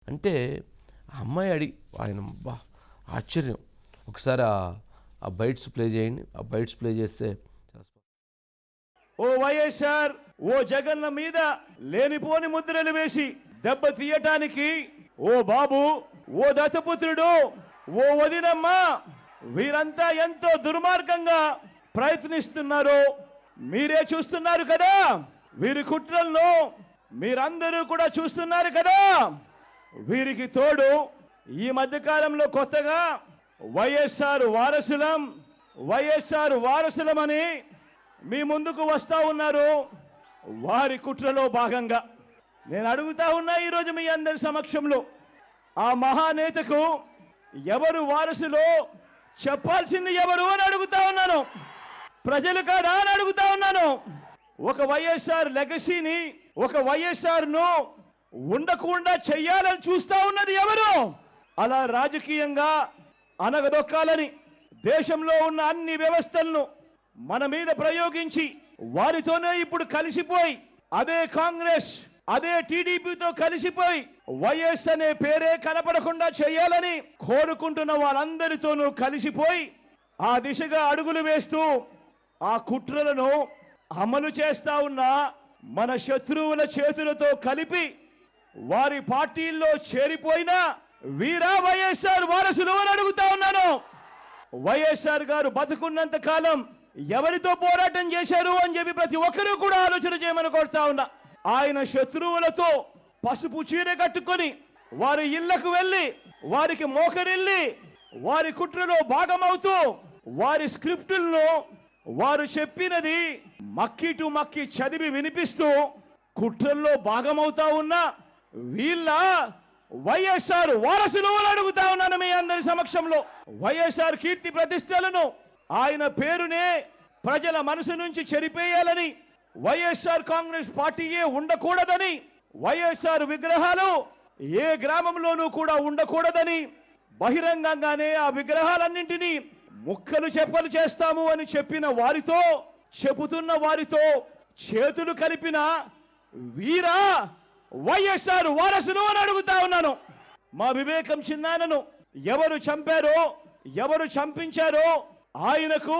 అంటే ఆ అమ్మాయి ఆయన ఆశ్చర్యం. ఒకసారి ఆ బైట్స్ ప్లే చేయండి. ఆ బైట్స్ ప్లే చేస్తే ఓ వైఎస్ఆర్, ఓ జగన్న మీద లేనిపోని ముద్రలు వేసి దెబ్బ తీయటానికి ఓ బాబు, ఓ దత్తపుత్రుడు, ఓ వదినమ్మ, వీరంతా ఎంతో దుర్మార్గంగా ప్రయత్నిస్తున్నారు. మీరే చూస్తున్నారు కదా. వీరి కుట్రలను మీరందరూ కూడా చూస్తున్నారు కదా. వీరికి తోడు ఈ మధ్యకాలంలో కొత్తగా వైఎస్ఆర్ వారసులమని మీ ముందుకు వస్తా ఉన్నారు. వారి కుట్రలో భాగంగా నేను అడుగుతా ఉన్నా ఈరోజు మీ అందరి సమక్షంలో, ఆ మహానేతకు ఎవరు వారసులో చెప్పాల్సింది ఎవరు అని అడుగుతా ఉన్నాను. ప్రజలు కాదా అని అడుగుతా ఉన్నాను. ఒక వైఎస్ఆర్ లెగసీని, ఒక వైఎస్ఆర్ను ఉండకుండా చెయ్యాలని చూస్తా ఉన్నది ఎవరు? అలా రాజకీయంగా అనగదొక్కాలని దేశంలో ఉన్న అన్ని వ్యవస్థలను మన మీద ప్రయోగించి వారితోనే ఇప్పుడు కలిసిపోయి, అదే కాంగ్రెస్, అదే టీడీపీతో కలిసిపోయి వైఎస్ అనే పేరే కనపడకుండా చేయాలని కోరుకుంటున్న వాళ్ళందరితోనూ కలిసిపోయి ఆ దిశగా అడుగులు వేస్తూ ఆ కుట్రలను అమలు చేస్తా ఉన్న మన శత్రువుల చేతులతో కలిపి వారి పార్టీల్లో చేరిపోయిన వీరా వైఎస్ఆర్ వారసులు అని అడుగుతా ఉన్నాను. వైఎస్ఆర్ గారు బతుకున్నంత కాలం ఎవరితో పోరాటం చేశారు అని చెప్పి ప్రతి ఒక్కరూ కూడా ఆలోచన చేయమని కోరుతా ఉన్నా. ఆయన శత్రువులతో పసుపు చీర కట్టుకొని వారి ఇళ్లకు వెళ్లి వారికి మోకరిల్లి వారి కుట్రలో భాగమవుతూ వారి స్క్రిప్టులను వారు చెప్పినది మక్కి టు మక్కి చదివి వినిపిస్తూ కుట్రల్లో భాగమవుతా ఉన్నా వీళ్ళ వైఎస్ఆర్ వారసులు అని అడుగుతా ఉన్నాను మీ అందరి సమక్షంలో. వైఎస్ఆర్ కీర్తి ప్రతిష్టలను, ఆయన పేరునే ప్రజల మనసు నుంచి చెరిపేయాలని, వైఎస్ఆర్ కాంగ్రెస్ పార్టీయే ఉండకూడదని, వైఎస్ఆర్ విగ్రహాలు ఏ గ్రామంలోనూ కూడా ఉండకూడదని బహిరంగంగానే ఆ విగ్రహాలన్నింటినీ ముక్కలు చెప్పలు చేస్తాము అని చెబుతున్న వారితో చేతులు కలిపిన వీరా వైఎస్ఆర్ వారసులు అని అడుగుతా ఉన్నాను. మా వివేకం చిన్నానను ఎవరు చంపారో, ఎవరు చంపించారో ఆయనకు,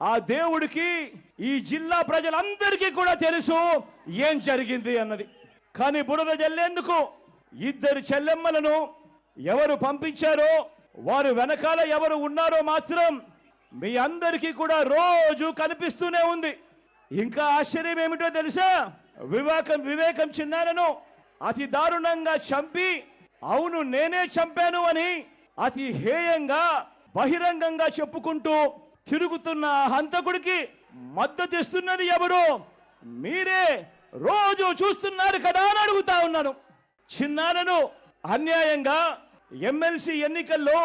ఆ దేవుడికి, ఈ జిల్లా ప్రజలందరికీ కూడా తెలుసు ఏం జరిగింది అన్నది. కానీ బురద జల్లేందుకు ఇద్దరు చెల్లెమ్మలను ఎవరు పంపించారో, వారు వెనకాల ఎవరు ఉన్నారో మాత్రం మీ అందరికీ కూడా రోజు కనిపిస్తూనే ఉంది. ఇంకా ఆశ్చర్యం ఏమిటో తెలుసా? వివేకం చిన్నారను అతి దారుణంగా చంపి, అవును నేనే చంపాను అని అతి హేయంగా బహిరంగంగా చెప్పుకుంటూ తిరుగుతున్న హంతకుడికి మద్దతు ఇస్తున్నది ఎవరు? మీరే రోజు చూస్తున్నారు కదా అని అడుగుతా ఉన్నాను. చిన్నారను అన్యాయంగా ఎమ్మెల్సీ ఎన్నికల్లో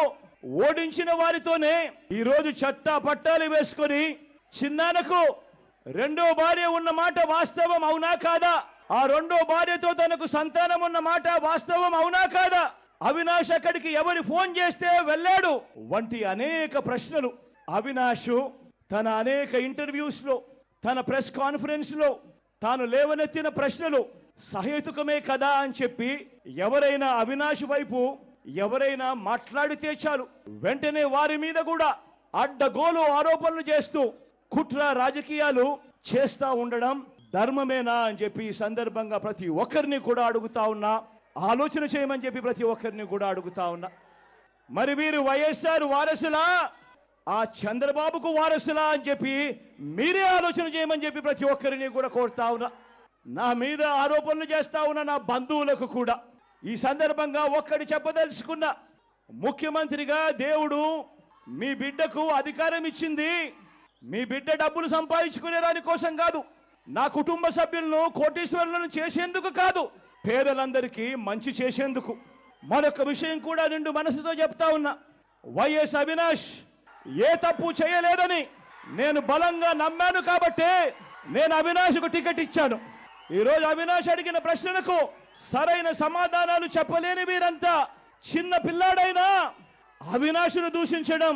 ఓడించిన వారితోనే ఈరోజు చట్టా పట్టాలు వేసుకొని చిన్నానకు రెండో భార్య ఉన్న మాట వాస్తవం అవునా కాదా? ఆ రెండో భార్యతో తనకు సంతానం ఉన్న మాట వాస్తవం అవునా కాదా? అవినాష్ అక్కడికి ఎవరు ఫోన్ చేస్తే వెళ్ళాడు వంటి అనేక ప్రశ్నలు అవినాష్ తన అనేక ఇంటర్వ్యూస్ లో, తన ప్రెస్ కాన్ఫరెన్స్ లో తాను లేవనెత్తిన ప్రశ్నలు సహేతుకమే కదా అని చెప్పి ఎవరైనా అవినాష్ వైపు ఎవరైనా మాట్లాడితే చాలు వెంటనే వారి మీద కూడా అడ్డగోలు ఆరోపణలు చేస్తూ కుట్ర రాజకీయాలు చేస్తా ఉండడం ధర్మమేనా అని చెప్పి ఈ సందర్భంగా ప్రతి ఒక్కరిని కూడా అడుగుతా ఉన్నా. ఆలోచన చేయమని చెప్పి ప్రతి ఒక్కరిని కూడా అడుగుతా ఉన్నా. మరి వీరు వైఎస్ఆర్ వారసులా, ఆ చంద్రబాబుకు వారసులా అని చెప్పి మీరే ఆలోచన చేయమని చెప్పి ప్రతి ఒక్కరిని కూడా కోరుతా ఉన్నా. నా మీద ఆరోపణలు చేస్తా ఉన్న నా బంధువులకు కూడా ఈ సందర్భంగా ఒక్కటి చెప్పదలుచుకున్నా. ముఖ్యమంత్రిగా దేవుడు మీ బిడ్డకు అధికారం ఇచ్చింది మీ బిడ్డ డబ్బులు సంపాదించుకునే దానికోసం కాదు, నా కుటుంబ సభ్యులను కోటీశ్వరులను చేసేందుకు కాదు, పేదలందరికీ మంచి చేసేందుకు. మరొక విషయం కూడా నిండు మనసుతో చెప్తా ఉన్నా. వైఎస్ అవినాష్ ఏ తప్పు చేయలేదని నేను బలంగా నమ్మాను కాబట్టే నేను అవినాష్కు టికెట్ ఇచ్చాను. ఈరోజు అవినాష్ అడిగిన ప్రశ్నలకు సరైన సమాధానాలు చెప్పలేని వీరంతా చిన్న పిల్లాడైనా అవినాష్ను దూషించడం,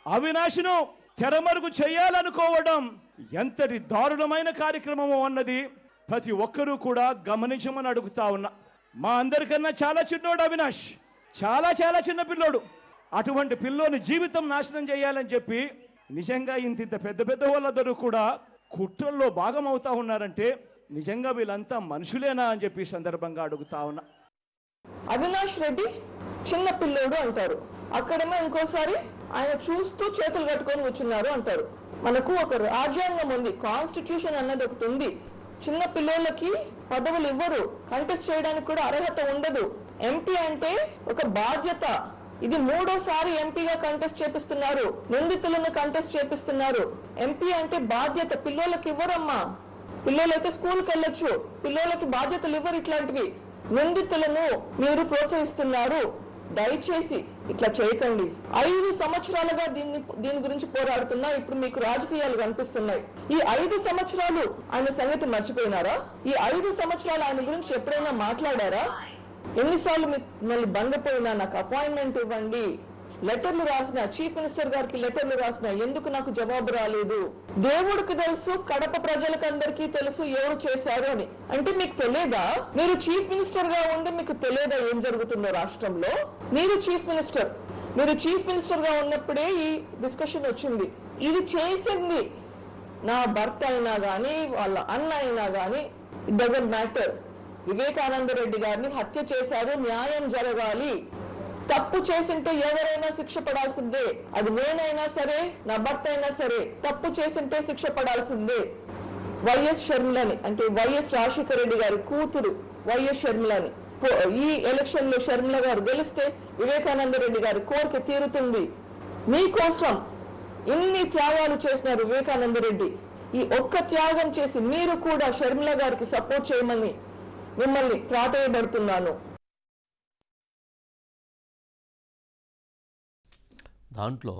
అవినాష్ను తెరమరుగు చేయాలనుకోవడం ఎంతటి దారుణమైన కార్యక్రమమో అన్నది ప్రతి ఒక్కరూ కూడా గమనించమని అడుగుతా ఉన్నా. మా అందరికన్నా చాలా చిన్నోడు అవినాష్, చాలా చాలా చిన్న పిల్లోడు. అటువంటి పిల్లోని జీవితం నాశనం చేయాలని చెప్పి నిజంగా ఇంత పెద్ద పెద్ద వాళ్ళందరూ కూడా కుట్రల్లో భాగం అవుతా ఉన్నారంటే నిజంగా వీళ్ళంతా మనుషులేనా అని చెప్పి సందర్భంగా అడుగుతా ఉన్నా. అవినాష్ రెడ్డి చిన్న పిల్లోడు అంటారు, అక్కడేమో ఇంకోసారి ఆయన చూస్తూ చేతులు కట్టుకొని కూర్చున్నారు అంటారు. మనకు ఒక రాజ్యాంగం ఉంది, కాన్స్టిట్యూషన్ అన్నది ఒకటి ఉంది. చిన్న పిల్లోళ్ళకి పదవులు ఇవ్వరు, కంటెస్ట్ చేయడానికి కూడా అర్హత ఉండదు. ఎంపీ అంటే ఒక బాధ్యత. ఇది 3వ ఎంపీగా కంటెస్ట్ చేపిస్తున్నారు, నిందితులను కంటెస్ట్ చేపిస్తున్నారు. ఎంపీ అంటే బాధ్యత, పిల్లోళ్ళకి ఇవ్వరమ్మా. పిల్లోళ్ళైతే స్కూల్కి వెళ్ళొచ్చు, పిల్లోళ్ళకి బాధ్యతలు ఇవ్వరు. ఇట్లాంటివి నిందితులను మీరు ప్రోత్సహిస్తున్నారు. దయచేసి ఇట్లా చేయకండి. 5 సంవత్సరాలుగా దీని గురించి పోరాడుతున్నా, ఇప్పుడు మీకు రాజకీయాలు కనిపిస్తున్నాయి. ఈ 5 సంవత్సరాలు ఆయన సంగతి మర్చిపోయినారా? ఈ 5 సంవత్సరాలు ఆయన గురించి ఎప్పుడైనా మాట్లాడారా? ఎన్నిసార్లు మిమ్మల్ని బంగపోయినా నాకు అపాయింట్మెంట్ ఇవ్వండి, లెటర్లు రాసిన, చీఫ్ మినిస్టర్ గారికి లెటర్లు రాసిన, ఎందుకు నాకు జవాబు రాలేదు? దేవుడికి తెలుసు, కడప ప్రజలకు అందరికీ తెలుసు ఎవరు చేశారు అని. అంటే మీకు తెలియదా? మీరు చీఫ్ మినిస్టర్ గా ఉండి మీకు తెలియదా ఏం జరుగుతుందో రాష్ట్రంలో? మీరు చీఫ్ మినిస్టర్ గా ఉన్నప్పుడే ఈ డిస్కషన్ వచ్చింది. ఇది చేసింది నా భర్త అయినా గానీ, వాళ్ళ అన్న అయినా గానీ, it doesn't matter. Vivekananda Reddy గారిని హత్య చేశారు, న్యాయం జరగాలి. తప్పు చేసింటే ఎవరైనా శిక్ష పడాల్సిందే. అది నేనైనా సరే, నా భర్త అయినా సరే, తప్పు చేసింటే శిక్ష పడాల్సిందే. వైఎస్ షర్మిలని, అంటే వైఎస్ రాజశేఖర రెడ్డి గారి కూతురు వైఎస్ షర్మిలని, ఈ ఎలక్షన్ లో షర్మిల గారు గెలిస్తే వివేకానంద రెడ్డి గారి కోరిక తీరుతుంది. మీకోసం ఇన్ని త్యాగాలు చేసినారు వివేకానంద రెడ్డి. ఈ ఒక్క త్యాగం చేసి మీరు కూడా షర్మిల గారికి సపోర్ట్ చేయమని మిమ్మల్ని ప్రాధేయపడుతున్నాను. దాంట్లో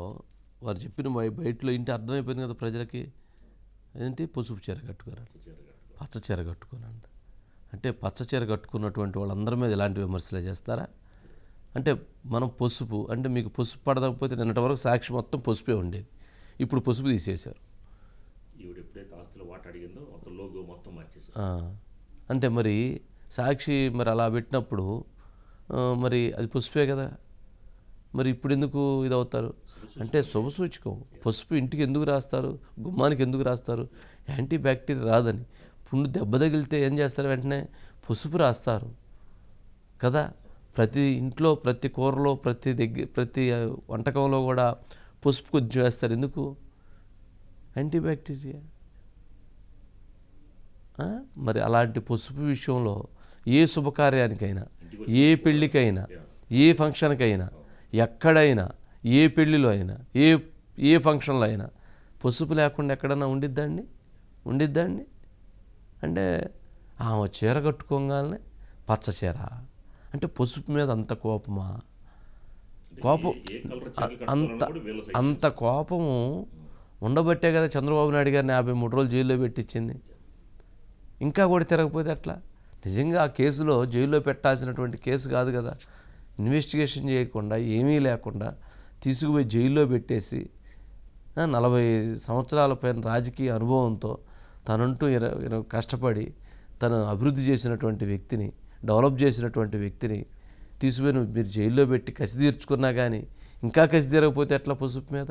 వారు చెప్పిన బయటలో ఇంటి అర్థమైపోయింది కదా ప్రజలకి. ఏంటి పసుపు చీర కట్టుకోరండి, పచ్చ చీర కట్టుకోనండి. అంటే పచ్చ చీర కట్టుకున్నటువంటి వాళ్ళందరి మీద ఇలాంటి విమర్శలే చేస్తారా? అంటే మనం పసుపు అంటే మీకు పసుపు పడకపోతే నిన్నటి వరకు సాక్షి మొత్తం పసుపే ఉండేది, ఇప్పుడు పసుపు తీసేశారు. అంటే మరి సాక్షి మరి అలా పెట్టినప్పుడు మరి అది పసుపే కదా, మరి ఇప్పుడు ఎందుకు ఇది అవుతారు? అంటే శుభసూచకం. పసుపు ఇంటికి ఎందుకు రాస్తారు, గుమ్మానికి ఎందుకు రాస్తారు? యాంటీ బ్యాక్టీరియా రాదని. పుండు దెబ్బ తగిలితే ఏం చేస్తారు? వెంటనే పసుపు రాస్తారు కదా. ప్రతి ఇంట్లో, ప్రతి కూరలో, ప్రతి వంటకంలో కూడా పసుపు కొంచెం వేస్తారు. ఎందుకు? Anti bacteria. మరి అలాంటి పసుపు విషయంలో ఏ శుభకార్యానికైనా, ఏ పెళ్ళికైనా, ఏ ఫంక్షన్కైనా, ఎక్కడైనా, ఏ పెళ్ళిలో అయినా, ఏ ఫంక్షన్లో అయినా పసుపు లేకుండా ఎక్కడన్నా ఉండిద్దండి. అంటే ఆమె చీర కట్టుకోగానే పచ్చ చీర అంటే పసుపు మీద అంత కోపమా? కోపం అంత కోపము ఉండబట్టే కదా చంద్రబాబు నాయుడు గారిని 53 రోజులు జైల్లో పెట్టించింది. ఇంకా కూడా తిరగకపోతే అట్లా. నిజంగా ఆ కేసులో జైల్లో పెట్టాల్సినటువంటి కేసు కాదు కదా. ఇన్వెస్టిగేషన్ చేయకుండా, ఏమీ లేకుండా తీసుకుపోయి జైల్లో పెట్టేసి 40 సంవత్సరాల పైన రాజకీయ అనుభవంతో తనంటూ కష్టపడి తను అభివృద్ధి చేసినటువంటి వ్యక్తిని, డెవలప్ చేసినటువంటి వ్యక్తిని తీసుకుపోయి మీరు జైల్లో పెట్టి కసి తీర్చుకున్నా కానీ ఇంకా కసి తీరకపోతే ఎట్లా పసుపు మీద?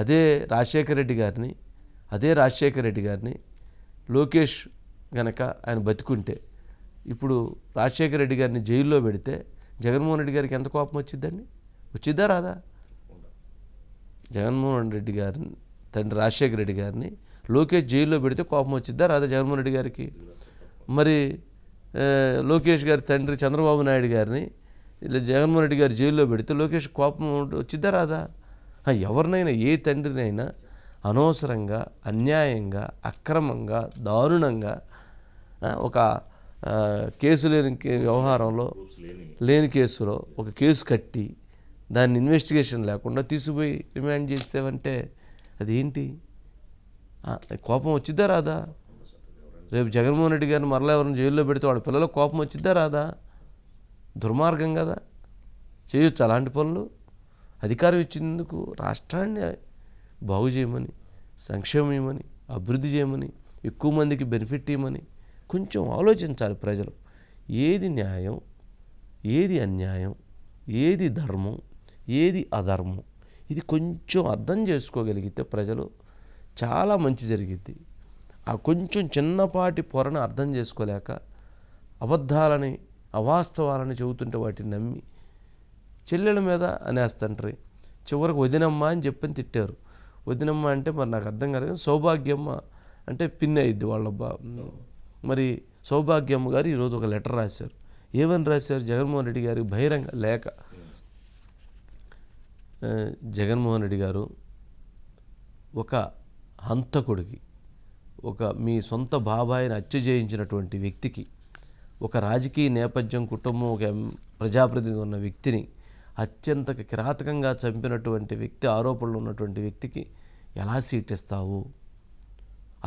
అదే రాజశేఖర రెడ్డి గారిని లోకేష్ గనక ఆయన బతికుంటే, ఇప్పుడు రాజశేఖర రెడ్డి గారిని జైల్లో పెడితే జగన్మోహన్ రెడ్డి గారికి ఎంత కోపం వచ్చిద్దా రాదా? జగన్మోహన్ రెడ్డి గారిని, తండ్రి రాజశేఖర రెడ్డి గారిని లోకేష్ జైల్లో పెడితే కోపం వచ్చిద్దా రాదా జగన్మోహన్ రెడ్డి గారికి? మరి లోకేష్ గారి తండ్రి చంద్రబాబు నాయుడు గారిని ఇలా జగన్మోహన్ రెడ్డి గారు జైల్లో పెడితే లోకేష్ కోపం వచ్చిద్దా రాదా? ఎవరినైనా, ఏ తండ్రినైనా అనవసరంగా, అన్యాయంగా, అక్రమంగా, దారుణంగా ఒక కేసు వ్యవహారంలో లేని కేసులో ఒక కేసు కట్టి దాన్ని ఇన్వెస్టిగేషన్ లేకుండా తీసుకుపోయి రిమాండ్ చేసేవంటే అదేంటి? కోపం వచ్చిద్దా రాదా? రేపు జగన్మోహన్ రెడ్డి గారిని మరలా ఎవరిని జైల్లో పెడితే వాడి పిల్లలకు కోపం వచ్చిద్దా రాదా? దుర్మార్గం కదా. చేయొచ్చు అలాంటి పనులు. అధికారం ఇచ్చినందుకు రాష్ట్రాన్ని బాగు చేయమని, సంక్షేమం ఇవ్వమని, అభివృద్ధి చేయమని, ఎక్కువ మందికి బెనిఫిట్ ఇవ్వమని కొంచెం ఆలోచించాలి ప్రజలు. ఏది న్యాయం, ఏది అన్యాయం, ఏది ధర్మం, ఏది అధర్మం, ఇది కొంచెం అర్థం చేసుకోగలిగితే ప్రజలు చాలా మంచి జరిగిద్ది. ఆ కొంచెం చిన్నపాటి పొరను అర్థం చేసుకోలేక అబద్ధాలని, అవాస్తవాలని చెబుతుంటే వాటిని నమ్మి చెల్లెల మీద అనేస్తుంటారు. చివరికి వదినమ్మ అని చెప్పని తిట్టారు. వదినమ్మ అంటే మరి నాకు అర్థం కాలేదు. సౌభాగ్యమ్మ అంటే పిన్ అయ్యిద్ది వాళ్ళ మరి సౌభాగ్యమ్మ గారు ఈరోజు ఒక లెటర్ రాశారు. ఏమని రాశారు? జగన్మోహన్ రెడ్డి గారికి బహిరంగ లేఖ. జగన్మోహన్ రెడ్డి గారు ఒక హంతకుడికి, ఒక మీ సొంత బాబాయిని హత్య చేయించినటువంటి వ్యక్తికి, ఒక రాజకీయ నేపథ్యం, కుటుంబం, ఒక ప్రజాప్రతినిధి ఉన్న వ్యక్తిని అత్యంత కిరాతకంగా చంపినటువంటి వ్యక్తి, ఆరోపణలు ఉన్నటువంటి వ్యక్తికి ఎలా సీట్ ఇస్తావు?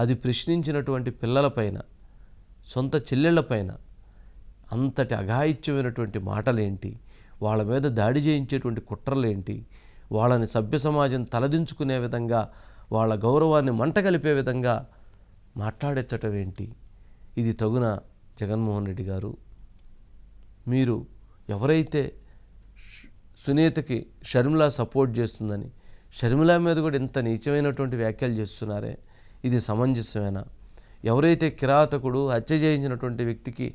అది ప్రశ్నించినటువంటి పిల్లలపైన, సొంత చెల్లెళ్లపైన అంతటి అఘాయిత్యమైనటువంటి మాటలేంటి? వాళ్ళ మీద దాడి చేయించేటువంటి కుట్రలేంటి? వాళ్ళని సభ్య సమాజం తలదించుకునే విధంగా, వాళ్ళ గౌరవాన్ని మంట కలిపే విధంగా మాట్లాడెచ్చటం ఏంటి? ఇది తగున జగన్మోహన్ రెడ్డి గారు? మీరు ఎవరైతే సునీతకి షర్మిల సపోర్ట్ చేస్తుందని, షర్మిల మీద కూడా ఇంత నీచమైనటువంటి వ్యాఖ్యలు చేస్తున్నారే, ఇది సమంజసమేనా? ఎవరైతే కిరాతకుడు హత్య చేయించినటువంటి వ్యక్తికి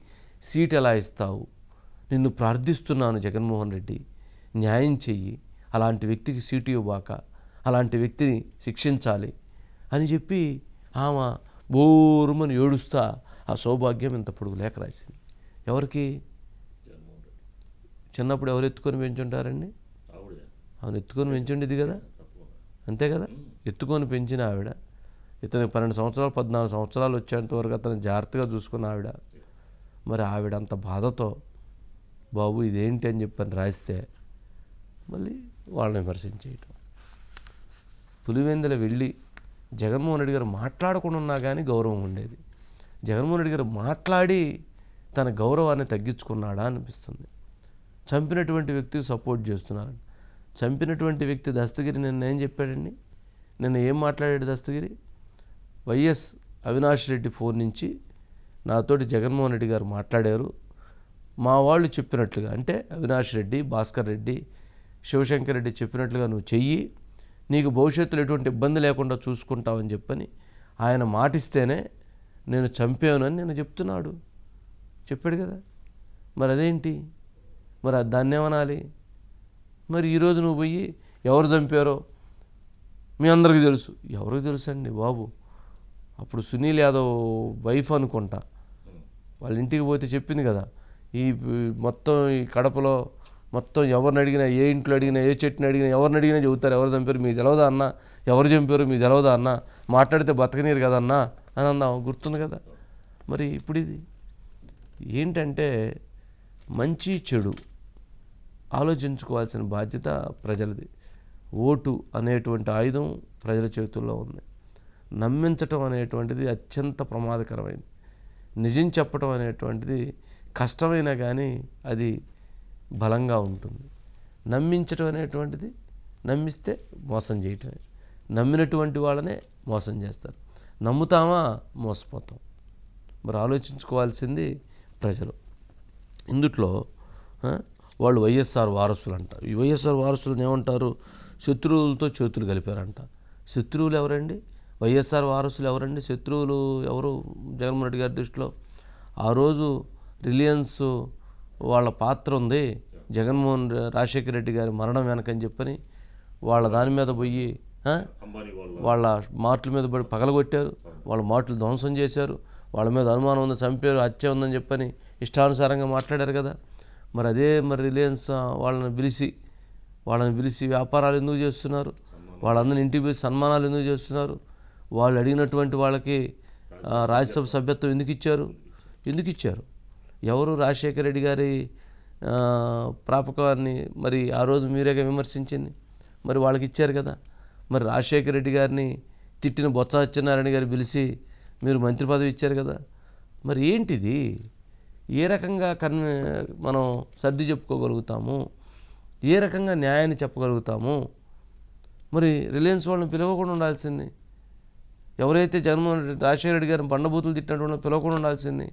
సీట్ ఎలా ఇస్తావు? నిన్ను ప్రార్థిస్తున్నాను జగన్మోహన్ రెడ్డి, న్యాయం చెయ్యి, అలాంటి వ్యక్తికి సీటు ఇవ్వబాక, అలాంటి వ్యక్తిని శిక్షించాలి అని చెప్పి ఆమె బోరుమని ఏడుస్తా ఆ సౌభాగ్యం ఇంత పొడుగు లేఖ రాసింది. ఎవరికి? చిన్నప్పుడు ఎవరు ఎత్తుకొని పెంచుంటారండి? ఆమెను ఎత్తుకొని పెంచుండేది కదా, అంతే కదా. ఎత్తుకొని పెంచిన ఆవిడ, ఇతను 12 సంవత్సరాలు 14 సంవత్సరాలు వచ్చేంత వరకు అతను జాగ్రత్తగా చూసుకున్న ఆవిడ, మరి ఆవిడ అంత బాధతో బాబు ఇదేంటి అని చెప్పని రాస్తే మళ్ళీ వాళ్ళని విమర్శించేయటం. పులివెందుల వెళ్ళి జగన్మోహన్ రెడ్డి గారు మాట్లాడకుండా ఉన్నా కానీ గౌరవం ఉండేది. జగన్మోహన్ రెడ్డి గారు మాట్లాడి తన గౌరవాన్ని తగ్గించుకున్నాడా అనిపిస్తుంది. చంపినటువంటి వ్యక్తికి సపోర్ట్ చేస్తున్నారు. చంపినటువంటి వ్యక్తి దస్తగిరి నిన్న ఏం చెప్పాడండి? నిన్న ఏం మాట్లాడాడు దస్తగిరి? వైఎస్ అవినాష్ రెడ్డి ఫోన్ నుంచి నాతోటి జగన్మోహన్ రెడ్డి గారు మాట్లాడారు, మా వాళ్ళు చెప్పినట్లుగా, అంటే అవినాష్ రెడ్డి, భాస్కర్ రెడ్డి, శివశంకర్ రెడ్డి చెప్పినట్లుగా నువ్వు చెయ్యి, నీకు భవిష్యత్తులో ఎటువంటి ఇబ్బంది లేకుండా చూసుకుంటావని చెప్పని ఆయన మాటిస్తేనే నేను చంపాను అని నేను చెప్తున్నాడు, చెప్పాడు కదా. మరి అదేంటి? మరి దాన్ని ఏమనాలి? మరి ఈరోజు నువ్వు పోయి ఎవరు చంపారో మీ అందరికీ తెలుసు. ఎవరికి తెలుసు అండి బాబు? అప్పుడు సునీల్ యాదవ్ వైఫ్ అనుకుంటా, వాళ్ళ ఇంటికి పోతే చెప్పింది కదా, ఈ మొత్తం ఈ కడపలో మొత్తం ఎవరిని అడిగినా, ఏ ఇంట్లో అడిగినా, ఏ చెట్టుని అడిగినా, ఎవరిని అడిగినా చెబుతారు ఎవరు చంపారు మీకు తెలవదా అన్న, ఎవరు చంపారు మీకు తెలవదా అన్న, మాట్లాడితే బతకనీరు కదన్నా అని అందాం, గుర్తుంది కదా. మరి ఇప్పుడు ఇది ఏంటంటే మంచి చెడు ఆలోచించుకోవాల్సిన బాధ్యత ప్రజలది. ఓటు అనేటువంటి ఆయుధం ప్రజల చేతుల్లో ఉంది. నమ్మించటం అనేటువంటిది అత్యంత ప్రమాదకరమైనది. నిజం చెప్పటం అనేటువంటిది కష్టమైనా కానీ అది బలంగా ఉంటుంది. నమ్మించటం అనేటువంటిది, నమ్మిస్తే మోసం చేయటమే. నమ్మినటువంటి వాళ్ళనే మోసం చేస్తారు. నమ్ముతామా, మోసపోతాం. మరి ఆలోచించుకోవాల్సింది ప్రజలు. ఇందుట్లో వాళ్ళు వైఎస్ఆర్ వారసులు అంట. ఈ వైఎస్ఆర్ వారసులను ఏమంటారు? శత్రువులతో చేతులు కలిపారంట. శత్రువులు ఎవరండి? వైఎస్ఆర్ వారసులు ఎవరండి? శత్రువులు ఎవరు జగన్మోహన్ రెడ్డి గారి దృష్టిలో? ఆ రోజు రిలయన్స్ వాళ్ళ పాత్ర ఉంది రాజశేఖర రెడ్డి గారి మరణం వెనకని చెప్పని వాళ్ళ దాని మీద పోయి వాళ్ళ మార్ట్ల మీద పడి పగలగొట్టారు, వాళ్ళ మార్ట్లు ధ్వంసం చేశారు, వాళ్ళ మీద అనుమానం ఉంది, చంపారు, హత్య ఉందని చెప్పని ఇష్టానుసారంగా మాట్లాడారు కదా. మరి అదే మరి రిలయన్స్ వాళ్ళని పిలిచి వ్యాపారాలు ఎందుకు చేస్తున్నారు? వాళ్ళందరినీ ఇంటికి పిలిచి సన్మానాలు ఎందుకు చేస్తున్నారు? వాళ్ళు అడిగినటువంటి వాళ్ళకి రాజ్యసభ సభ్యత్వం ఎందుకు ఇచ్చారు? ఎవరు రాజశేఖర రెడ్డి గారి ప్రాపకాన్ని మరి ఆ రోజు మీరేగా విమర్శించింది, మరి వాళ్ళకి ఇచ్చారు కదా. మరి రాజశేఖర రెడ్డి గారిని తిట్టిన బొత్స సత్యనారాయణ గారు పిలిచి మీరు మంత్రి పదవి ఇచ్చారు కదా. మరి ఏంటిది? ఏ రకంగా మనం సర్ది చెప్పుకోగలుగుతాము? ఏ రకంగా న్యాయాన్ని చెప్పగలుగుతాము? మరి రిలయన్స్ వాళ్ళని పిలవకుండా ఉండాల్సింది. ఎవరైతే రాజశేఖర రెడ్డి గారిని బండబూతులు తిట్టినట్టు పిలవకుండా ఉండాల్సింది.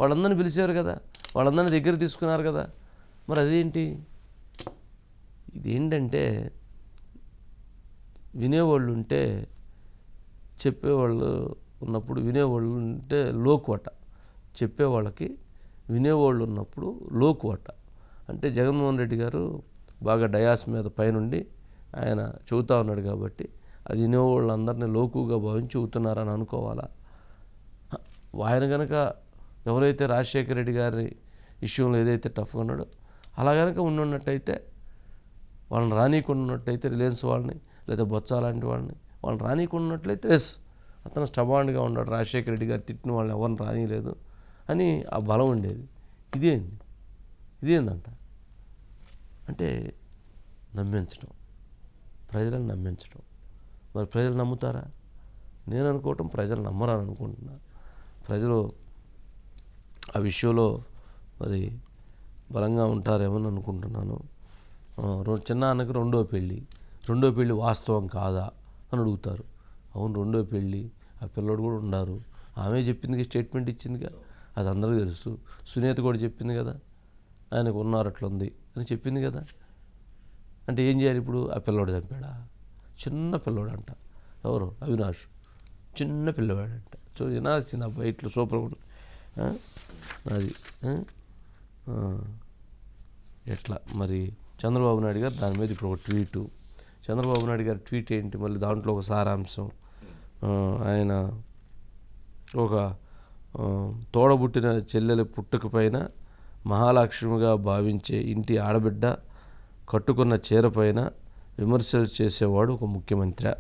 వాళ్ళందరినీ పిలిచారు కదా. వాళ్ళందరినీ దగ్గర తీసుకున్నారు కదా. మరి అదేంటి? ఇదేంటంటే వినేవాళ్ళు ఉంటే, చెప్పేవాళ్ళు ఉన్నప్పుడు వినేవాళ్ళు ఉంటే లోకువట, చెప్పేవాళ్ళకి వినేవాళ్ళు ఉన్నప్పుడు లోకువట. అంటే జగన్మోహన్ రెడ్డి గారు బాగా డయాస్ మీద పైనుండి ఆయన చెబుతా ఉన్నాడు కాబట్టి అది వినేవాళ్ళందరినీ లోకుగా భావించి చెబుతున్నారని అనుకోవాలా? ఆయన కనుక ఎవరైతే రాజశేఖర రెడ్డి గారి విషయంలో ఏదైతే టఫ్గా ఉన్నాడో అలా కనుక ఉన్నట్టయితే, వాళ్ళని రానీకున్నట్టయితే, రిలయన్స్ వాళ్ళని లేదా బొత్స లాంటి వాళ్ళని రానీకున్నట్లయితే ఎస్ అతను స్టబాండ్గా ఉన్నాడు, రాజశేఖర రెడ్డి గారు తిట్టిన వాళ్ళని ఎవరిని రానిలేదు అని ఆ బలం ఉండేది. ఇదేందంట అంటే నమ్మించడం, ప్రజలను నమ్మించడం. మరి ప్రజలు నమ్ముతారా? నేను అనుకోవటం ప్రజలు నమ్మరని అనుకుంటున్నా. ప్రజలు ఆ విషయంలో మరి బలంగా ఉంటారేమని అనుకుంటున్నాను. చిన్న అన్నకి రెండో పెళ్ళి వాస్తవం కాదా అని అడుగుతారు. అవును, రెండో పెళ్ళి, ఆ పిల్లోడు కూడా ఉన్నారు. ఆమె చెప్పింది, స్టేట్మెంట్ ఇచ్చిందిగా, అది అందరికీ తెలుసు. సునీత కూడా చెప్పింది కదా, ఆయనకు ఉన్నారు అట్లుంది అని చెప్పింది కదా. అంటే ఏం చేయాలి ఇప్పుడు? ఆ పిల్లోడు చంపాడా? చిన్న పిల్లోడు అంట, ఎవరు? అవినాష్, చిన్న పిల్లవాడంట. వినాల్సింది అబ్బాయి, ఇట్లా సూపర్గా ఉంది అది. ఎట్లా మరి చంద్రబాబు నాయుడు గారు దాని మీద ఇప్పుడు ఒక ట్వీటు. చంద్రబాబు నాయుడు గారి ట్వీట్ ఏంటి? మళ్ళీ దాంట్లో ఒక సారాంశం. ఆయన ఒక తోడబుట్టిన చెల్లెల పుట్టుక పైన మహాలక్ష్మిగా భావించే ఇంటి ఆడబిడ్డ కట్టుకున్న చీర పైన విమర్శలు చేసేవాడు ఒక ముఖ్యమంత్రి.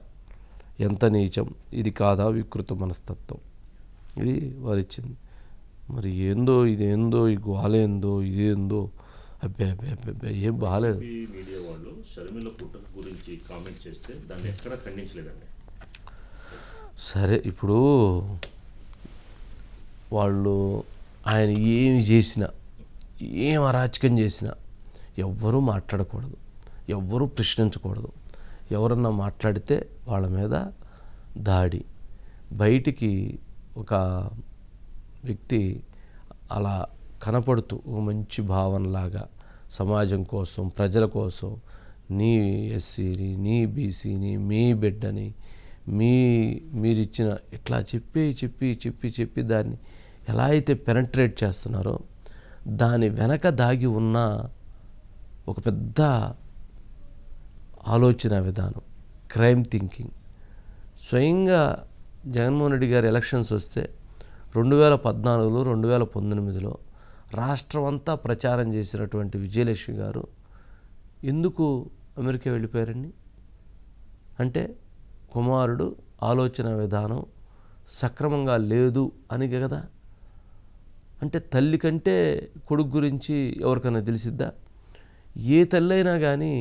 ఎంత నీచం! ఇది కాదా వికృత మనస్తత్వం? ఇది వారు ఇచ్చింది. మరి ఇదేందో ఈ గోలేందో ఇదేందో అబ్బే ఏం బాగాలేదు. మీడియా వాళ్ళు షర్మిల పుట్టుక గురించి కామెంట్ చేస్తే దాన్ని ఎక్కడ ఖండించలేదండి. సరే, ఇప్పుడు వాళ్ళు ఆయన ఏమి చేసినా, ఏం అరాచకం చేసినా ఎవ్వరూ మాట్లాడకూడదు, ఎవ్వరూ ప్రశ్నించకూడదు. ఎవరన్నా మాట్లాడితే వాళ్ళ మీద దాడి. బయటికి ఒక వ్యక్తి అలా కనపడుతూ ఒక మంచి భావనలాగా సమాజం కోసం, ప్రజల కోసం, నీ ఎస్సీని, నీ బీసీని, మీ బిడ్డని, మీరిచ్చిన ఇట్లా చెప్పి దాన్ని ఎలా అయితే పెనట్రేట్ చేస్తున్నారో దాని వెనక దాగి ఉన్న ఒక పెద్ద ఆలోచన విధానం, క్రైమ్ థింకింగ్. స్వయంగా జగన్మోహన్ రెడ్డి గారి ఎలక్షన్స్ వస్తే 2014లో 2019లో రాష్ట్రం అంతా ప్రచారం చేసినటువంటి విజయలక్ష్మి గారు ఎందుకు అమెరికా వెళ్ళిపోయారండి? అంటే కుమారుడు ఆలోచన విధానం సక్రమంగా లేదు అని కదా. అంటే తల్లి కంటే కొడుకు గురించి ఎవరికైనా తెలిసిద్దా? ఏ తల్లి అయినా కానీ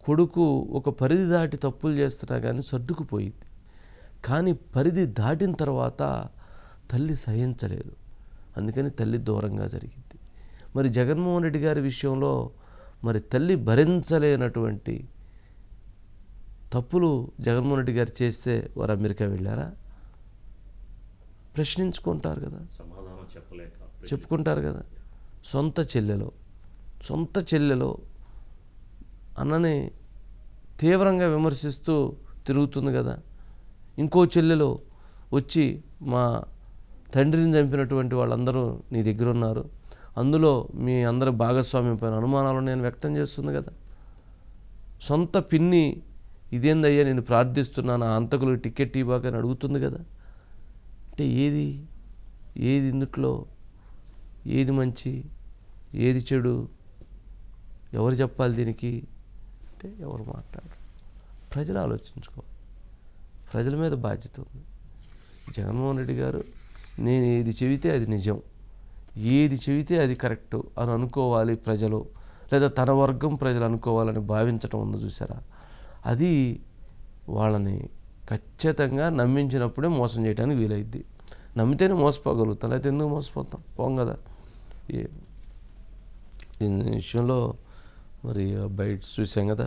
కొడుకు ఒక పరిధి దాటి తప్పులు చేస్తున్నా కానీ సర్దుకుపోయింది. కానీ పరిధి దాటిన తర్వాత తల్లి సహించలేదు, అందుకని తల్లి దూరంగా జరిగింది. మరి జగన్మోహన్ రెడ్డి గారి విషయంలో మరి తల్లి భరించలేనటువంటి తప్పులు జగన్మోహన్ రెడ్డి గారు చేస్తే వారు అమెరికా వెళ్ళారా? ప్రశ్నించుకుంటారు కదా, సమాధానం చెప్పలేక చెప్పుకుంటారు కదా. సొంత చెల్లెలో అన్నని తీవ్రంగా విమర్శిస్తూ తిరుగుతుంది కదా. ఇంకో చెల్లెలో వచ్చి మా తండ్రిని చంపినటువంటి వాళ్ళందరూ నీ దగ్గర ఉన్నారు, అందులో మీ అందరి భాగస్వామ్యం పైన అనుమానాలు నేను వ్యక్తం చేస్తుంది కదా. సొంత పిన్ని ఇదేందయ్యా నేను ప్రార్థిస్తున్నాను, ఆ అంతకులకు టికెట్ ఇవ్వక అని అడుగుతుంది కదా. అంటే ఏది ఇందుట్లో ఏది మంచి ఏది చెడు ఎవరు చెప్పాలి దీనికి? అంటే ఎవరు మాట్లాడరు. ప్రజలు ఆలోచించుకోవాలి, ప్రజల మీద బాధ్యత ఉంది. జగన్మోహన్ రెడ్డి గారు నేను ఏది చెబితే అది నిజం, ఏది చెబితే అది కరెక్టు అని అనుకోవాలి ప్రజలు, లేదా తన వర్గం ప్రజలు అనుకోవాలని భావించటం ఉంది చూసారా, అది వాళ్ళని ఖచ్చితంగా నమ్మించినప్పుడే మోసం చేయడానికి వీలైద్ది. నమ్మితేనే మోసపోగలుగుతాం, లేకపోతే ఎందుకు మోసపోతాం? పోం కదా. ఈ విషయంలో మరి బయట చూసాం కదా,